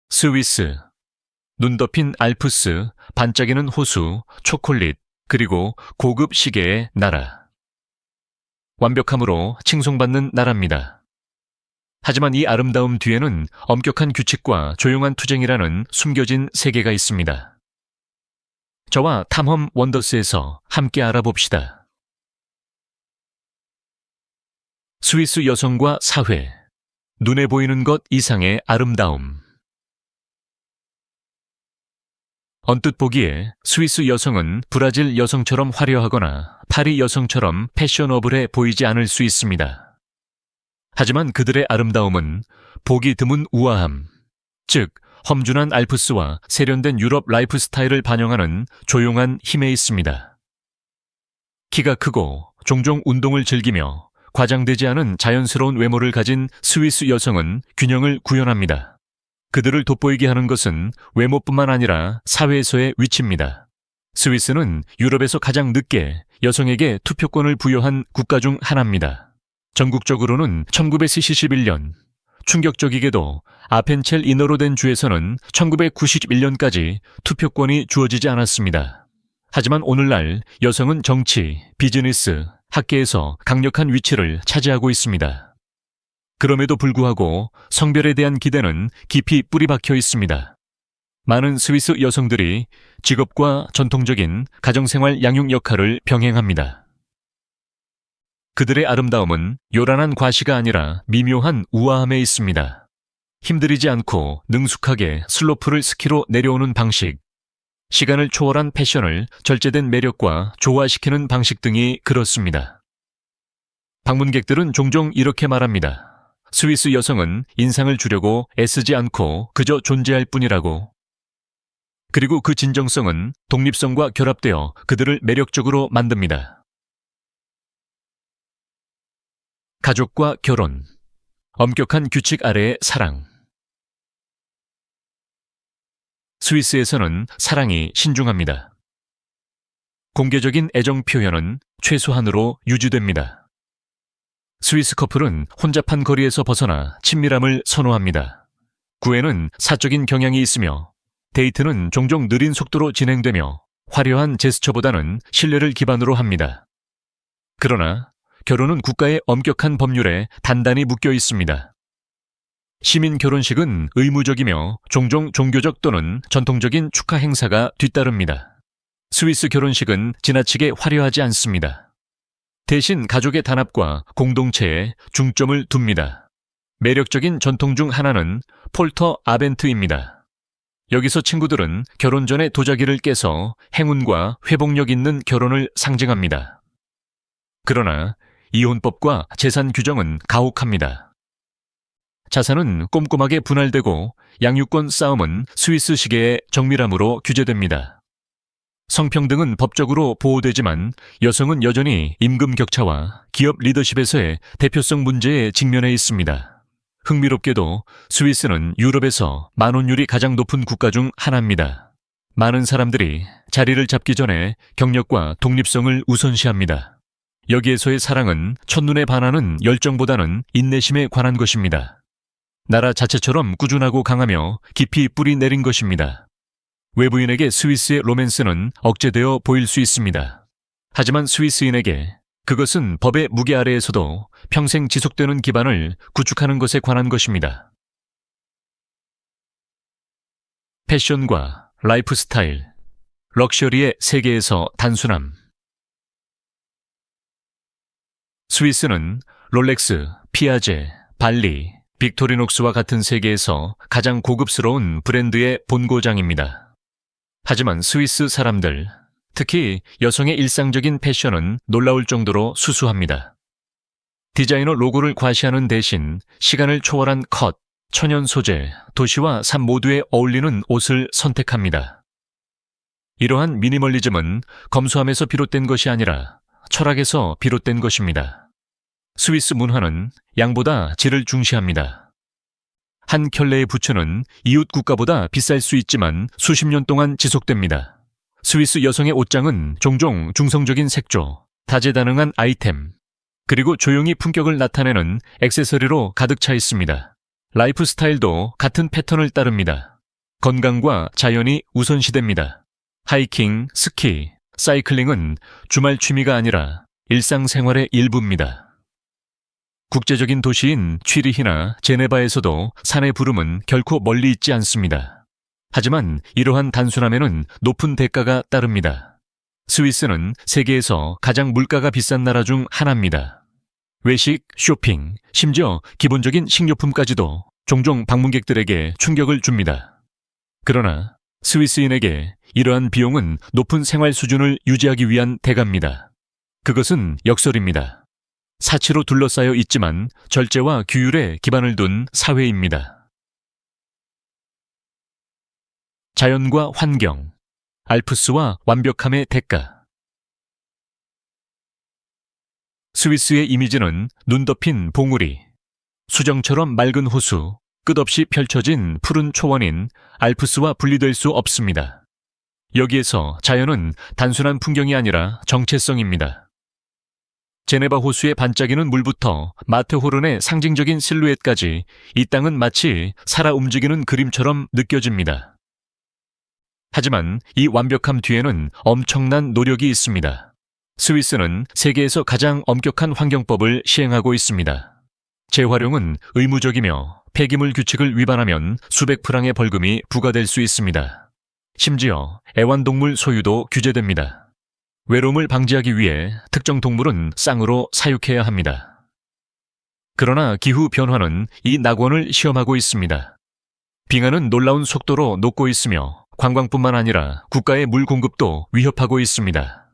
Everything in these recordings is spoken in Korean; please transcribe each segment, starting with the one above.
스위스, 눈 덮인 알프스, 반짝이는 호수, 초콜릿, 그리고 고급 시계의 나라. 완벽함으로 칭송받는 나라입니다. 하지만 이 아름다움 뒤에는 엄격한 규칙과 조용한 투쟁이라는 숨겨진 세계가 있습니다. 저와 탐험 원더스에서 함께 알아봅시다. 스위스 여성과 사회, 눈에 보이는 것 이상의 아름다움. 언뜻 보기에 스위스 여성은 브라질 여성처럼 화려하거나 파리 여성처럼 패셔너블해 보이지 않을 수 있습니다. 하지만 그들의 아름다움은 보기 드문 우아함, 즉 험준한 알프스와 세련된 유럽 라이프 스타일을 반영하는 조용한 힘에 있습니다. 키가 크고 종종 운동을 즐기며 과장되지 않은 자연스러운 외모를 가진 스위스 여성은 균형을 구현합니다. 그들을 돋보이게 하는 것은 외모뿐만 아니라 사회에서의 위치입니다. 스위스는 유럽에서 가장 늦게 여성에게 투표권을 부여한 국가 중 하나입니다. 전국적으로는 1971년, 충격적이게도 아펜첼 인허로 된 주에서는 1991년까지 투표권이 주어지지 않았습니다. 하지만 오늘날 여성은 정치, 비즈니스, 학계에서 강력한 위치를 차지하고 있습니다. 그럼에도 불구하고 성별에 대한 기대는 깊이 뿌리 박혀 있습니다. 많은 스위스 여성들이 직업과 전통적인 가정생활 양육 역할을 병행합니다. 그들의 아름다움은 요란한 과시가 아니라 미묘한 우아함에 있습니다. 힘들이지 않고 능숙하게 슬로프를 스키로 내려오는 방식, 시간을 초월한 패션을 절제된 매력과 조화시키는 방식 등이 그렇습니다. 방문객들은 종종 이렇게 말합니다. 스위스 여성은 인상을 주려고 애쓰지 않고 그저 존재할 뿐이라고. 그리고 그 진정성은 독립성과 결합되어 그들을 매력적으로 만듭니다. 가족과 결혼, 엄격한 규칙 아래의 사랑. 스위스에서는 사랑이 신중합니다. 공개적인 애정 표현은 최소한으로 유지됩니다. 스위스 커플은 혼잡한 거리에서 벗어나 친밀함을 선호합니다. 구애는 사적인 경향이 있으며 데이트는 종종 느린 속도로 진행되며 화려한 제스처보다는 신뢰를 기반으로 합니다. 그러나 결혼은 국가의 엄격한 법률에 단단히 묶여 있습니다. 시민 결혼식은 의무적이며 종종 종교적 또는 전통적인 축하 행사가 뒤따릅니다. 스위스 결혼식은 지나치게 화려하지 않습니다. 대신 가족의 단합과 공동체에 중점을 둡니다. 매력적인 전통 중 하나는 폴터 아벤트입니다. 여기서 친구들은 결혼 전에 도자기를 깨서 행운과 회복력 있는 결혼을 상징합니다. 그러나 이혼법과 재산 규정은 가혹합니다. 자산은 꼼꼼하게 분할되고 양육권 싸움은 스위스 시계의 정밀함으로 규제됩니다. 성평등은 법적으로 보호되지만 여성은 여전히 임금 격차와 기업 리더십에서의 대표성 문제에 직면해 있습니다. 흥미롭게도 스위스는 유럽에서 만혼율이 가장 높은 국가 중 하나입니다. 많은 사람들이 자리를 잡기 전에 경력과 독립성을 우선시합니다. 여기에서의 사랑은 첫눈에 반하는 열정보다는 인내심에 관한 것입니다. 나라 자체처럼 꾸준하고 강하며 깊이 뿌리 내린 것입니다. 외부인에게 스위스의 로맨스는 억제되어 보일 수 있습니다. 하지만 스위스인에게 그것은 법의 무게 아래에서도 평생 지속되는 기반을 구축하는 것에 관한 것입니다. 패션과 라이프 스타일, 럭셔리의 세계에서 단순함. 스위스는 롤렉스, 피아제, 발리, 빅토리녹스와 같은 세계에서 가장 고급스러운 브랜드의 본고장입니다. 하지만 스위스 사람들, 특히 여성의 일상적인 패션은 놀라울 정도로 수수합니다. 디자이너 로고를 과시하는 대신 시간을 초월한 컷, 천연 소재, 도시와 삶 모두에 어울리는 옷을 선택합니다. 이러한 미니멀리즘은 검소함에서 비롯된 것이 아니라 철학에서 비롯된 것입니다. 스위스 문화는 양보다 질을 중시합니다. 한 켤레의 부츠는 이웃 국가보다 비쌀 수 있지만 수십 년 동안 지속됩니다. 스위스 여성의 옷장은 종종 중성적인 색조, 다재다능한 아이템, 그리고 조용히 품격을 나타내는 액세서리로 가득 차 있습니다. 라이프 스타일도 같은 패턴을 따릅니다. 건강과 자연이 우선시됩니다. 하이킹, 스키, 사이클링은 주말 취미가 아니라 일상생활의 일부입니다. 국제적인 도시인 취리히나 제네바에서도 산의 부름은 결코 멀리 있지 않습니다. 하지만 이러한 단순함에는 높은 대가가 따릅니다. 스위스는 세계에서 가장 물가가 비싼 나라 중 하나입니다. 외식, 쇼핑, 심지어 기본적인 식료품까지도 종종 방문객들에게 충격을 줍니다. 그러나 스위스인에게 이러한 비용은 높은 생활 수준을 유지하기 위한 대가입니다. 그것은 역설입니다. 사치로 둘러싸여 있지만 절제와 규율에 기반을 둔 사회입니다. 자연과 환경, 알프스와 완벽함의 대가. 스위스의 이미지는 눈 덮인 봉우리, 수정처럼 맑은 호수, 끝없이 펼쳐진 푸른 초원인 알프스와 분리될 수 없습니다. 여기에서 자연은 단순한 풍경이 아니라 정체성입니다. 제네바 호수의 반짝이는 물부터 마테호른의 상징적인 실루엣까지 이 땅은 마치 살아 움직이는 그림처럼 느껴집니다. 하지만 이 완벽함 뒤에는 엄청난 노력이 있습니다. 스위스는 세계에서 가장 엄격한 환경법을 시행하고 있습니다. 재활용은 의무적이며 폐기물 규칙을 위반하면 수백 프랑의 벌금이 부과될 수 있습니다. 심지어 애완동물 소유도 규제됩니다. 외로움을 방지하기 위해 특정 동물은 쌍으로 사육해야 합니다. 그러나 기후 변화는 이 낙원을 시험하고 있습니다. 빙하는 놀라운 속도로 녹고 있으며 관광뿐만 아니라 국가의 물 공급도 위협하고 있습니다.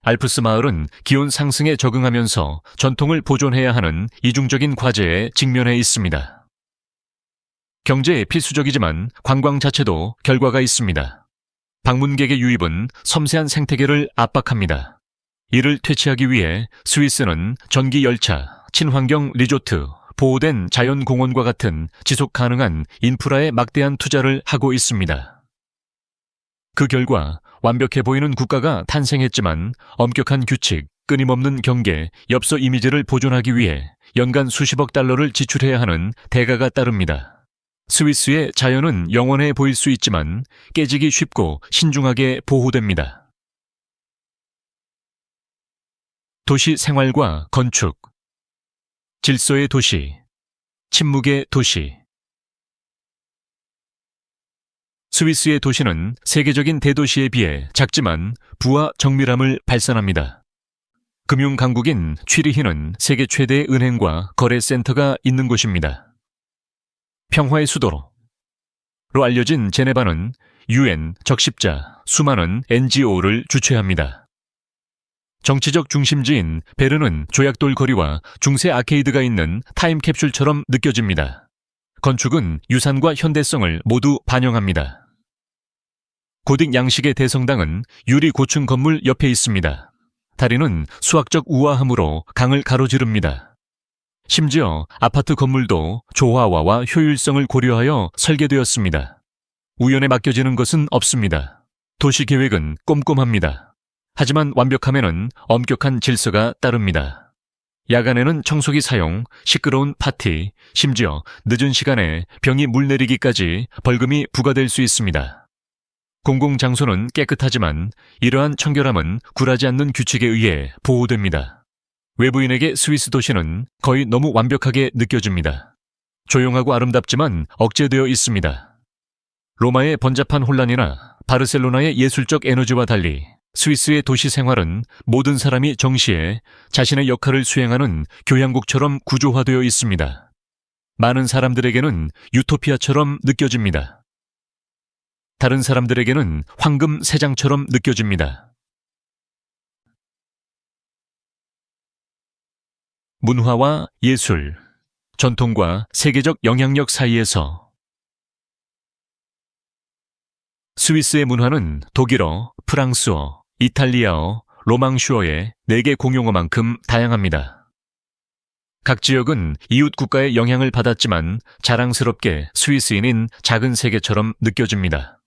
알프스 마을은 기온 상승에 적응하면서 전통을 보존해야 하는 이중적인 과제에 직면해 있습니다. 경제에 필수적이지만 관광 자체도 결과가 있습니다. 방문객의 유입은 섬세한 생태계를 압박합니다. 이를 퇴치하기 위해 스위스는 전기 열차, 친환경 리조트, 보호된 자연공원과 같은 지속 가능한 인프라에 막대한 투자를 하고 있습니다. 그 결과 완벽해 보이는 국가가 탄생했지만 엄격한 규칙, 끊임없는 경계, 엽서 이미지를 보존하기 위해 연간 수십억 달러를 지출해야 하는 대가가 따릅니다. 스위스의 자연은 영원해 보일 수 있지만 깨지기 쉽고 신중하게 보호됩니다. 도시 생활과 건축, 질서의 도시, 침묵의 도시. 스위스의 도시는 세계적인 대도시에 비해 작지만 부와 정밀함을 발산합니다. 금융 강국인 취리히는 세계 최대의 은행과 거래센터가 있는 곳입니다. 평화의 수도로 알려진 제네바는 UN, 적십자, 수많은 NGO를 주최합니다. 정치적 중심지인 베른은 조약돌 거리와 중세 아케이드가 있는 타임캡슐처럼 느껴집니다. 건축은 유산과 현대성을 모두 반영합니다. 고딕 양식의 대성당은 유리 고층 건물 옆에 있습니다. 다리는 수학적 우아함으로 강을 가로지릅니다. 심지어 아파트 건물도 조화와 효율성을 고려하여 설계되었습니다. 우연에 맡겨지는 것은 없습니다. 도시 계획은 꼼꼼합니다. 하지만 완벽함에는 엄격한 질서가 따릅니다. 야간에는 청소기 사용, 시끄러운 파티, 심지어 늦은 시간에 병이 물 내리기까지 벌금이 부과될 수 있습니다. 공공장소는 깨끗하지만 이러한 청결함은 굴하지 않는 규칙에 의해 보호됩니다. 외부인에게 스위스 도시는 거의 너무 완벽하게 느껴집니다. 조용하고 아름답지만 억제되어 있습니다. 로마의 번잡한 혼란이나 바르셀로나의 예술적 에너지와 달리 스위스의 도시 생활은 모든 사람이 정시에 자신의 역할을 수행하는 교향곡처럼 구조화되어 있습니다. 많은 사람들에게는 유토피아처럼 느껴집니다. 다른 사람들에게는 황금 새장처럼 느껴집니다. 문화와 예술, 전통과 세계적 영향력 사이에서 스위스의 문화는 독일어, 프랑스어, 이탈리아어, 로망슈어의 4개 공용어만큼 다양합니다. 각 지역은 이웃 국가의 영향을 받았지만 자랑스럽게 스위스인인 작은 세계처럼 느껴집니다.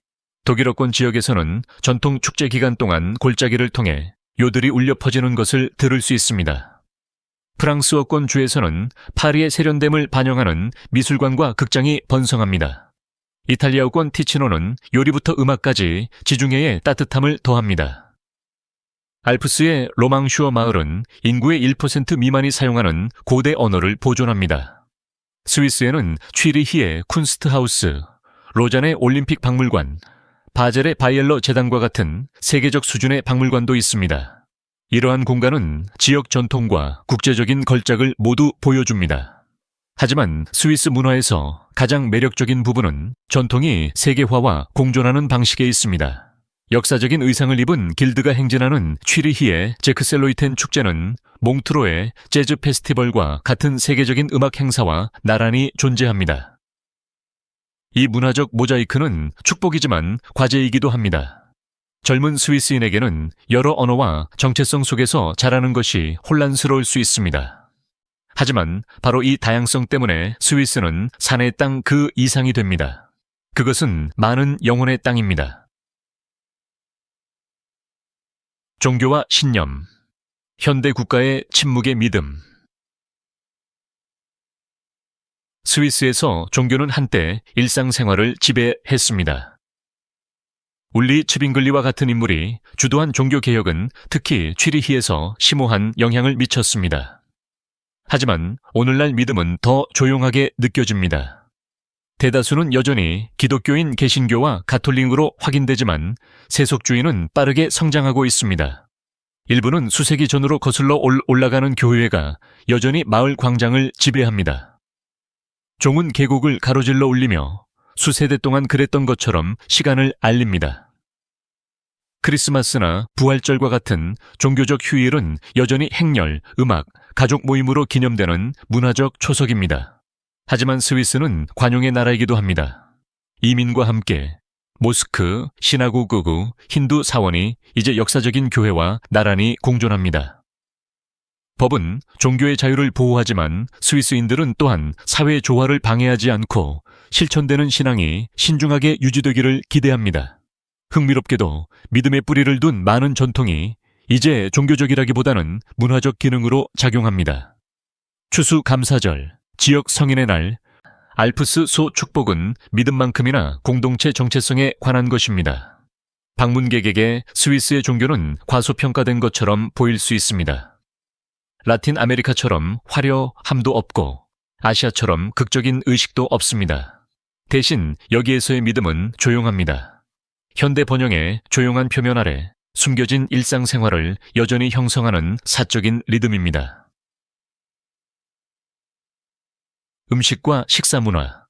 독일어권 지역에서는 전통 축제 기간 동안 골짜기를 통해 요들이 울려 퍼지는 것을 들을 수 있습니다. 프랑스어권 주에서는 파리의 세련됨을 반영하는 미술관과 극장이 번성합니다. 이탈리아어권 티치노는 요리부터 음악까지 지중해의 따뜻함을 더합니다. 알프스의 로망슈어 마을은 인구의 1% 미만이 사용하는 고대 언어를 보존합니다. 스위스에는 취리히의 쿤스트하우스, 로잔의 올림픽 박물관, 바젤의 바이엘러 재단과 같은 세계적 수준의 박물관도 있습니다. 이러한 공간은 지역 전통과 국제적인 걸작을 모두 보여줍니다. 하지만 스위스 문화에서 가장 매력적인 부분은 전통이 세계화와 공존하는 방식에 있습니다. 역사적인 의상을 입은 길드가 행진하는 취리히의 제크셀로이텐 축제는 몽트로의 재즈 페스티벌과 같은 세계적인 음악 행사와 나란히 존재합니다. 이 문화적 모자이크는 축복이지만 과제이기도 합니다. 젊은 스위스인에게는 여러 언어와 정체성 속에서 자라는 것이 혼란스러울 수 있습니다. 하지만 바로 이 다양성 때문에 스위스는 산의 땅 그 이상이 됩니다. 그것은 많은 영혼의 땅입니다. 종교와 신념, 현대 국가의 침묵의 믿음. 스위스에서 종교는 한때 일상생활을 지배했습니다. 울리 츠빙글리와 같은 인물이 주도한 종교개혁은 특히 취리히에서 심오한 영향을 미쳤습니다. 하지만 오늘날 믿음은 더 조용하게 느껴집니다. 대다수는 여전히 기독교인 개신교와 가톨릭으로 확인되지만 세속주의는 빠르게 성장하고 있습니다. 일부는 수세기 전으로 거슬러 올라가는 교회가 여전히 마을 광장을 지배합니다. 종은 계곡을 가로질러 올리며 수세대 동안 그랬던 것처럼 시간을 알립니다. 크리스마스나 부활절과 같은 종교적 휴일은 여전히 행렬, 음악, 가족 모임으로 기념되는 문화적 초석입니다. 하지만 스위스는 관용의 나라이기도 합니다. 이민과 함께 모스크, 시나고그, 힌두 사원이 이제 역사적인 교회와 나란히 공존합니다. 법은 종교의 자유를 보호하지만 스위스인들은 또한 사회 조화를 방해하지 않고 실천되는 신앙이 신중하게 유지되기를 기대합니다. 흥미롭게도 믿음의 뿌리를 둔 많은 전통이 이제 종교적이라기보다는 문화적 기능으로 작용합니다. 추수감사절, 지역 성인의 날, 알프스 소 축복은 믿음만큼이나 공동체 정체성에 관한 것입니다. 방문객에게 스위스의 종교는 과소평가된 것처럼 보일 수 있습니다. 라틴 아메리카처럼 화려함도 없고 아시아처럼 극적인 의식도 없습니다. 대신 여기에서의 믿음은 조용합니다. 현대 번영의 조용한 표면 아래 숨겨진 일상생활을 여전히 형성하는 사적인 리듬입니다. 음식과 식사 문화,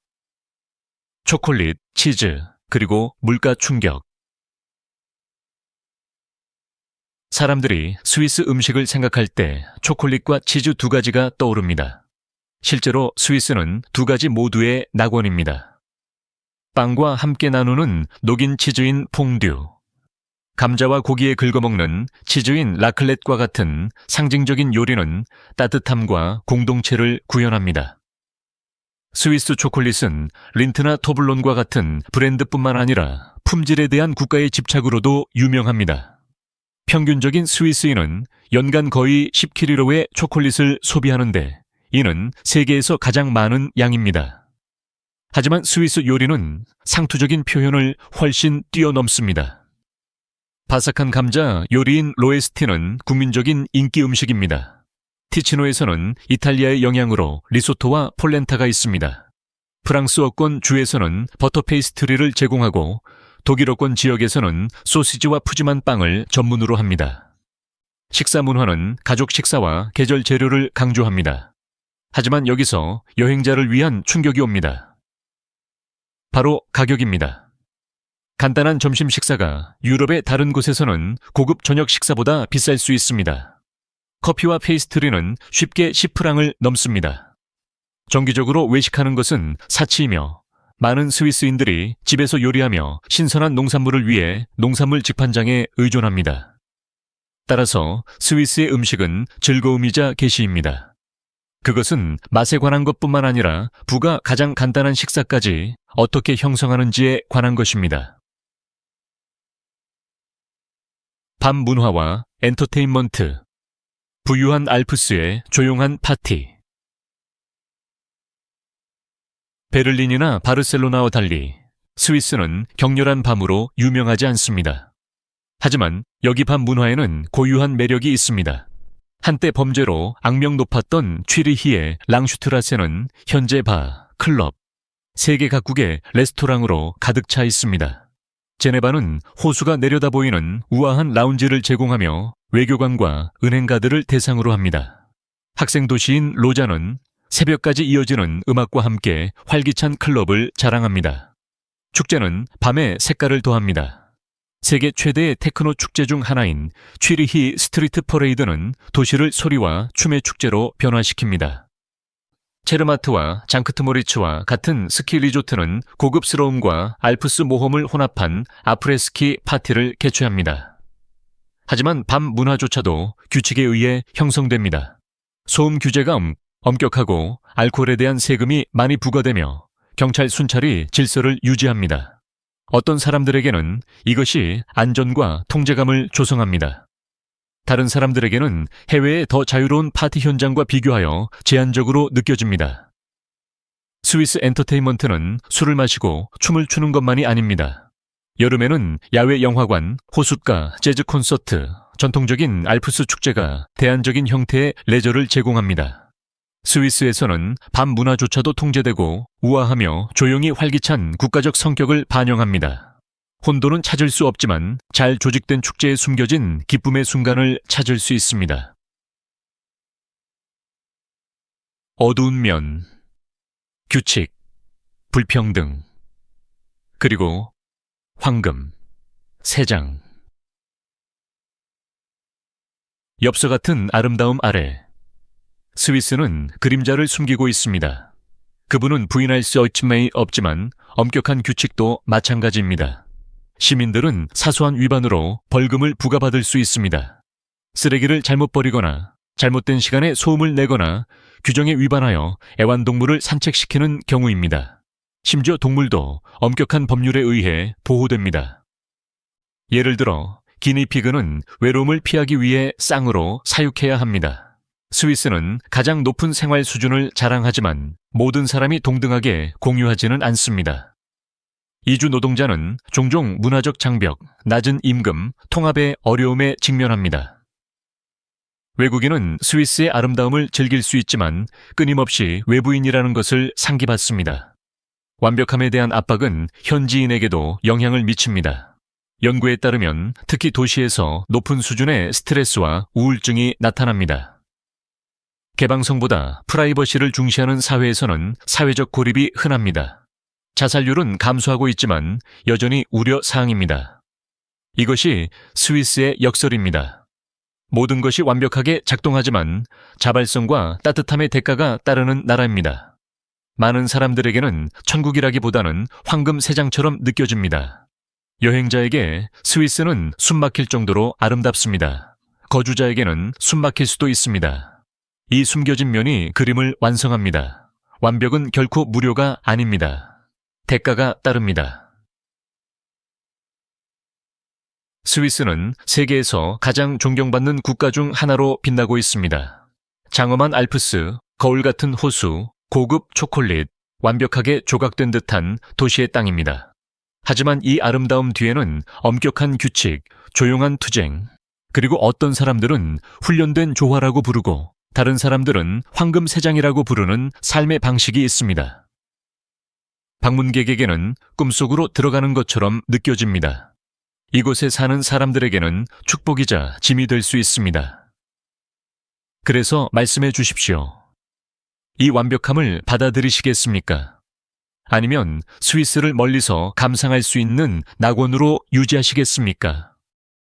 초콜릿, 치즈, 그리고 물가 충격. 사람들이 스위스 음식을 생각할 때 초콜릿과 치즈 두 가지가 떠오릅니다. 실제로 스위스는 두 가지 모두의 낙원입니다. 빵과 함께 나누는 녹인 치즈인 퐁듀, 감자와 고기에 긁어먹는 치즈인 라클렛과 같은 상징적인 요리는 따뜻함과 공동체를 구현합니다. 스위스 초콜릿은 린트나 토블론과 같은 브랜드뿐만 아니라 품질에 대한 국가의 집착으로도 유명합니다. 평균적인 스위스인은 연간 거의 10kg의 초콜릿을 소비하는데 이는 세계에서 가장 많은 양입니다. 하지만 스위스 요리는 상투적인 표현을 훨씬 뛰어넘습니다. 바삭한 감자 요리인 로에스티는 국민적인 인기 음식입니다. 티치노에서는 이탈리아의 영향으로 리소토와 폴렌타가 있습니다. 프랑스어권 주에서는 버터 페이스트리를 제공하고 독일어권 지역에서는 소시지와 푸짐한 빵을 전문으로 합니다. 식사 문화는 가족 식사와 계절 재료를 강조합니다. 하지만 여기서 여행자를 위한 충격이 옵니다. 바로 가격입니다. 간단한 점심 식사가 유럽의 다른 곳에서는 고급 저녁 식사보다 비쌀 수 있습니다. 커피와 페이스트리는 쉽게 10프랑을 넘습니다. 정기적으로 외식하는 것은 사치이며 많은 스위스인들이 집에서 요리하며 신선한 농산물을 위해 농산물 직판장에 의존합니다. 따라서 스위스의 음식은 즐거움이자 계시입니다. 그것은 맛에 관한 것뿐만 아니라 부가 가장 간단한 식사까지 어떻게 형성하는지에 관한 것입니다. 밤 문화와 엔터테인먼트, 부유한 알프스의 조용한 파티. 베를린이나 바르셀로나와 달리 스위스는 격렬한 밤으로 유명하지 않습니다. 하지만 여기 밤 문화에는 고유한 매력이 있습니다. 한때 범죄로 악명 높았던 취리히의 랑슈트라세는 현재 바, 클럽, 세계 각국의 레스토랑으로 가득 차 있습니다. 제네바는 호수가 내려다 보이는 우아한 라운지를 제공하며 외교관과 은행가들을 대상으로 합니다. 학생 도시인 로자는 새벽까지 이어지는 음악과 함께 활기찬 클럽을 자랑합니다. 축제는 밤에 색깔을 더합니다. 세계 최대의 테크노 축제 중 하나인 취리히 스트리트 퍼레이드는 도시를 소리와 춤의 축제로 변화시킵니다. 체르마트와 장크트모리츠와 같은 스키 리조트는 고급스러움과 알프스 모험을 혼합한 아프레스키 파티를 개최합니다. 하지만 밤 문화조차도 규칙에 의해 형성됩니다. 소음 규제가 엄격하고 알코올에 대한 세금이 많이 부과되며 경찰 순찰이 질서를 유지합니다. 어떤 사람들에게는 이것이 안전과 통제감을 조성합니다. 다른 사람들에게는 해외의 더 자유로운 파티 현장과 비교하여 제한적으로 느껴집니다. 스위스 엔터테인먼트는 술을 마시고 춤을 추는 것만이 아닙니다. 여름에는 야외 영화관, 호숫가, 재즈 콘서트, 전통적인 알프스 축제가 대안적인 형태의 레저를 제공합니다. 스위스에서는 밤 문화조차도 통제되고 우아하며 조용히 활기찬 국가적 성격을 반영합니다. 혼돈은 찾을 수 없지만 잘 조직된 축제에 숨겨진 기쁨의 순간을 찾을 수 있습니다. 어두운 면, 규칙, 불평등, 그리고 황금, 새장. 엽서 같은 아름다움 아래 스위스는 그림자를 숨기고 있습니다. 그분은 부인할 수 없지만 엄격한 규칙도 마찬가지입니다. 시민들은 사소한 위반으로 벌금을 부과받을 수 있습니다. 쓰레기를 잘못 버리거나 잘못된 시간에 소음을 내거나 규정에 위반하여 애완동물을 산책시키는 경우입니다. 심지어 동물도 엄격한 법률에 의해 보호됩니다. 예를 들어 기니피그는 외로움을 피하기 위해 쌍으로 사육해야 합니다. 스위스는 가장 높은 생활 수준을 자랑하지만 모든 사람이 동등하게 공유하지는 않습니다. 이주 노동자는 종종 문화적 장벽, 낮은 임금, 통합의 어려움에 직면합니다. 외국인은 스위스의 아름다움을 즐길 수 있지만 끊임없이 외부인이라는 것을 상기받습니다. 완벽함에 대한 압박은 현지인에게도 영향을 미칩니다. 연구에 따르면 특히 도시에서 높은 수준의 스트레스와 우울증이 나타납니다. 개방성보다 프라이버시를 중시하는 사회에서는 사회적 고립이 흔합니다. 자살률은 감소하고 있지만 여전히 우려 사항입니다. 이것이 스위스의 역설입니다. 모든 것이 완벽하게 작동하지만 자발성과 따뜻함의 대가가 따르는 나라입니다. 많은 사람들에게는 천국이라기보다는 황금 새장처럼 느껴집니다. 여행자에게 스위스는 숨막힐 정도로 아름답습니다. 거주자에게는 숨막힐 수도 있습니다. 이 숨겨진 면이 그림을 완성합니다. 완벽은 결코 무료가 아닙니다. 대가가 따릅니다. 스위스는 세계에서 가장 존경받는 국가 중 하나로 빛나고 있습니다. 장엄한 알프스, 거울 같은 호수, 고급 초콜릿, 완벽하게 조각된 듯한 도시의 땅입니다. 하지만 이 아름다움 뒤에는 엄격한 규칙, 조용한 투쟁, 그리고 어떤 사람들은 훈련된 조화라고 부르고 다른 사람들은 황금 새장이라고 부르는 삶의 방식이 있습니다. 방문객에게는 꿈속으로 들어가는 것처럼 느껴집니다. 이곳에 사는 사람들에게는 축복이자 짐이 될 수 있습니다. 그래서 말씀해 주십시오. 이 완벽함을 받아들이시겠습니까? 아니면 스위스를 멀리서 감상할 수 있는 낙원으로 유지하시겠습니까?